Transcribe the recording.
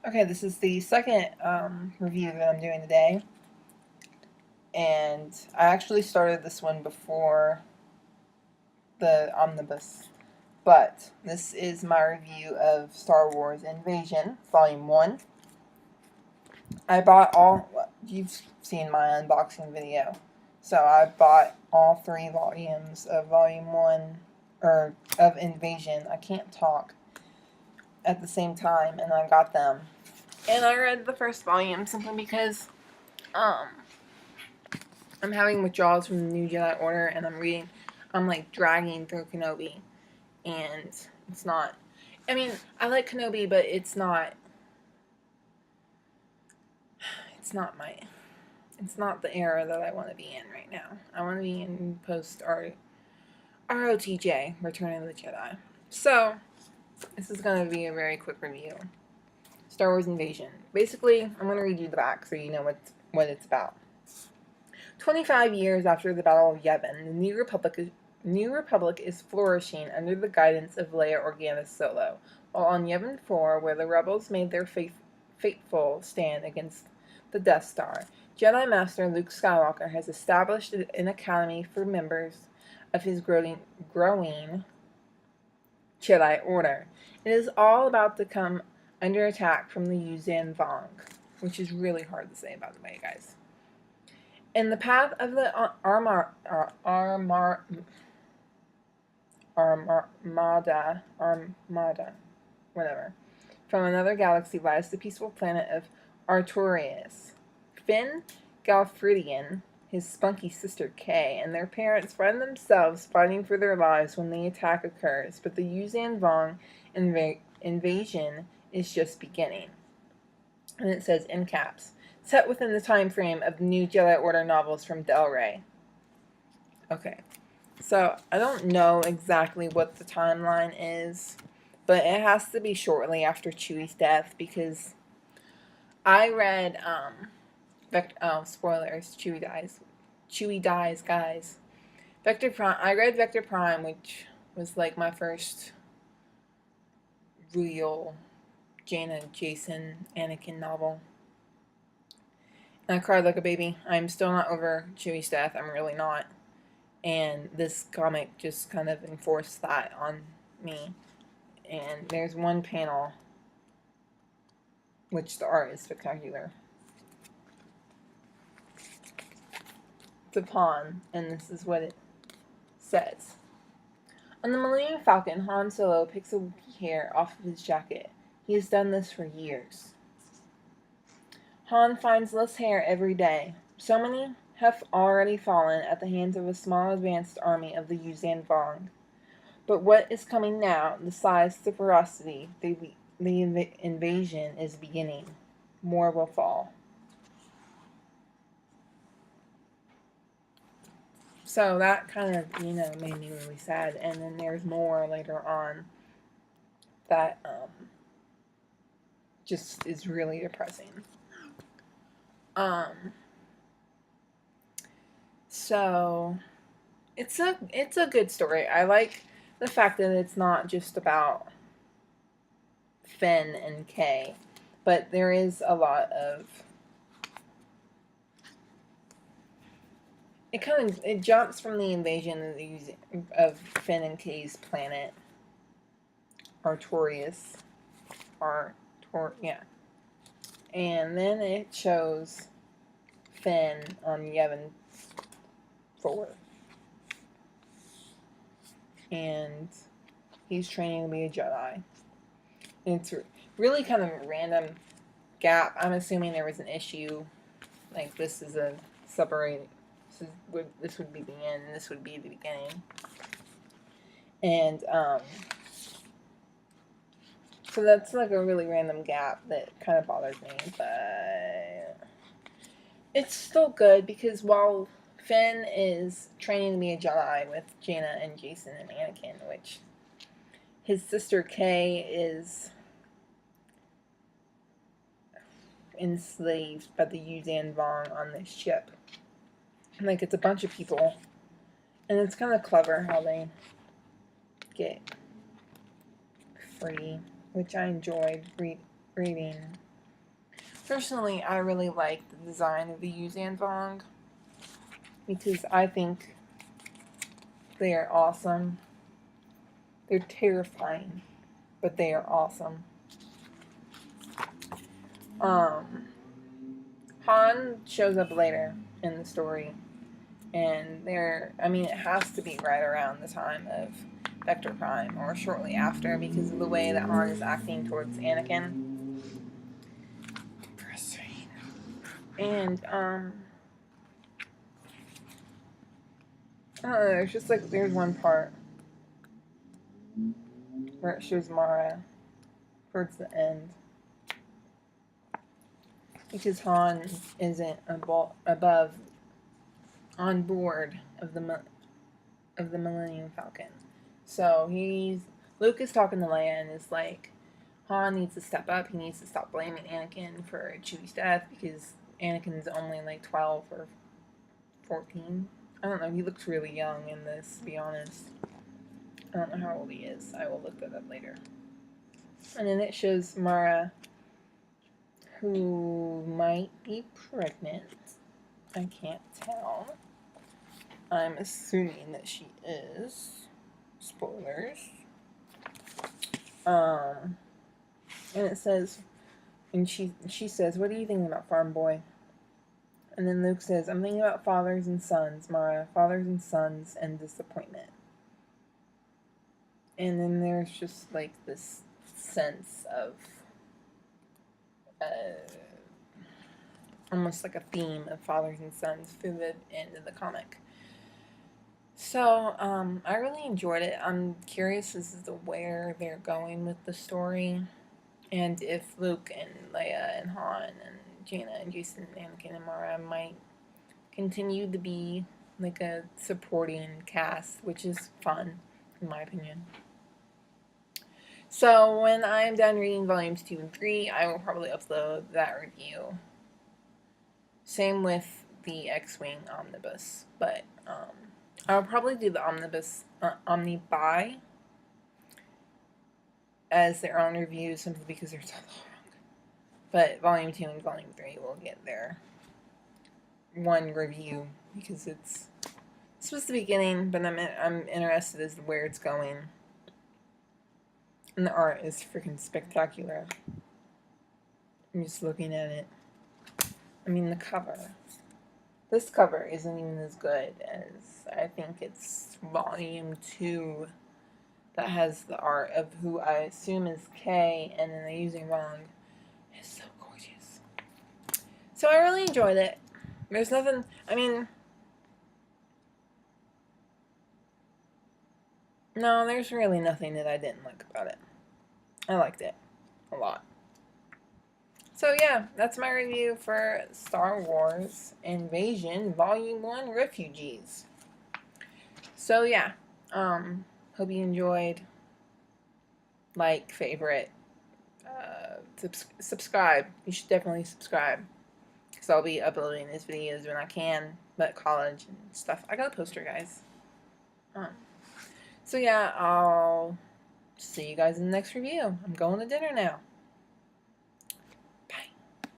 Okay, this is the second review that I'm doing today, and I actually started this one before the omnibus, but this is my review of Star Wars Invasion, Volume 1. I bought you've seen my unboxing video, so I bought all 3 volumes of Volume 1, or of Invasion, I can't talk, at the same time, and I got them. And I read the first volume simply because, um, I'm having withdrawals from the New Jedi Order, and I'm like dragging through Kenobi, and it's not. I mean, I like Kenobi, but it's not. It's not my. It's not the era that I want to be in right now. I want to be in post ROTJ, Return of the Jedi. So this is going to be a very quick review. Star Wars Invasion. Basically, I'm going to read you the back so you know what it's about. 25 years after the Battle of Yavin, the New Republic is flourishing under the guidance of Leia Organa Solo, while on Yavin 4, where the rebels made their fateful stand against the Death Star, Jedi Master Luke Skywalker has established an academy for members of his growing Jedi Order. It is all about to come under attack from the Yuuzhan Vong, which is really hard to say, by the way, guys. In the path of the Armada, whatever, from another galaxy lies the peaceful planet of Artorias. Finn Galfridian, his spunky sister Kay, and their parents find themselves fighting for their lives when the attack occurs, but the Yuuzhan Vong invasion is just beginning. And it says in caps, set within the time frame of the New Jedi Order novels from Del Rey. Okay, so I don't know exactly what the timeline is, but it has to be shortly after Chewie's death, because I read, spoilers, Chewie dies, guys. Vector Prime, I read Vector Prime, which was like my first real Jaina, Jason, Anakin novel. And I cried like a baby. I'm still not over Chewie's death. I'm really not. And this comic just kind of enforced that on me. And there's one panel, which the art is spectacular. It's a pawn, and this is what it says. On the Millennium Falcon, Han Solo picks a Wookiee hair off of his jacket. He has done this for years. Han finds less hair every day. So many have already fallen at the hands of a small advanced army of the Yuuzhan Vong. But what is coming now, the size, the ferocity, the invasion is beginning. More will fall. So that kind of, made me really sad. And then there's more later on that just is really depressing. So it's a good story. I like the fact that it's not just about Finn and Kay, but there is a lot of it jumps from the invasion of Finn and Kay's planet, Artorias, and then it shows Finn on Yavin 4, and he's training to be a Jedi. And it's really kind of a random gap. I'm assuming there was an issue, like this is a separate. This would be the end, and this would be the beginning. And so that's like a really random gap that kind of bothers me, but it's still good because while Finn is training to be a Jedi with Jaina and Jason and Anakin, which his sister Kay is enslaved by the Yuuzhan Vong on this ship. Like, it's a bunch of people, and it's kind of clever how they get free, which I enjoyed reading Personally, I really like the design of the Yuuzhan Vong because I think they are awesome. They're terrifying, but they are awesome. Han shows up later in the story, and it has to be right around the time of Vector Prime, or shortly after, because of the way that Han is acting towards Anakin. And, I don't know, there's just like, there's one part where it shows Mara towards the end. Because Han isn't above, on board of the Millennium Falcon. So Luke is talking to Leia and is like, Han needs to step up. He needs to stop blaming Anakin for Chewie's death because Anakin's only like 12 or 14. I don't know. He looks really young in this, to be honest. I don't know how old he is. I will look that up later. And then it shows Mara, who might be pregnant. I can't tell. I'm assuming that she is. Spoilers. And it says, and she says, "What are you thinking about, farm boy?" And then Luke says, "I'm thinking about fathers and sons, Mara. Fathers and sons and disappointment." And then there's just like this sense of almost like a theme of fathers and sons through the end of the comic. So, I really enjoyed it. I'm curious as to where they're going with the story, and if Luke and Leia and Han and Jaina and Jason and Anakin and Mara might continue to be like a supporting cast, which is fun, in my opinion. So, when I'm done reading volumes 2 and 3, I will probably upload that review. Same with the X-Wing Omnibus, but, I'll probably do the Omnibus, Omni-Buy as their own review simply because they're so long. But Volume 2 and Volume 3 will get their one review because it's supposed to be beginning, but I'm interested as to where it's going. And the art is freaking spectacular. I'm just looking at it. I mean, the cover. This cover isn't even as good as I think it's Volume 2 that has the art of who I assume is Kay, and then they're using wrong. It's so gorgeous. So I really enjoyed it. There's nothing, no, there's really nothing that I didn't like about it. I liked it a lot. So yeah, that's my review for Star Wars Invasion Volume 1 Refugees. So yeah, hope you enjoyed. Like, favorite, subscribe. You should definitely subscribe because I'll be uploading these videos when I can, but college and stuff. I got a poster, guys. So yeah, I'll see you guys in the next review. I'm going to dinner now.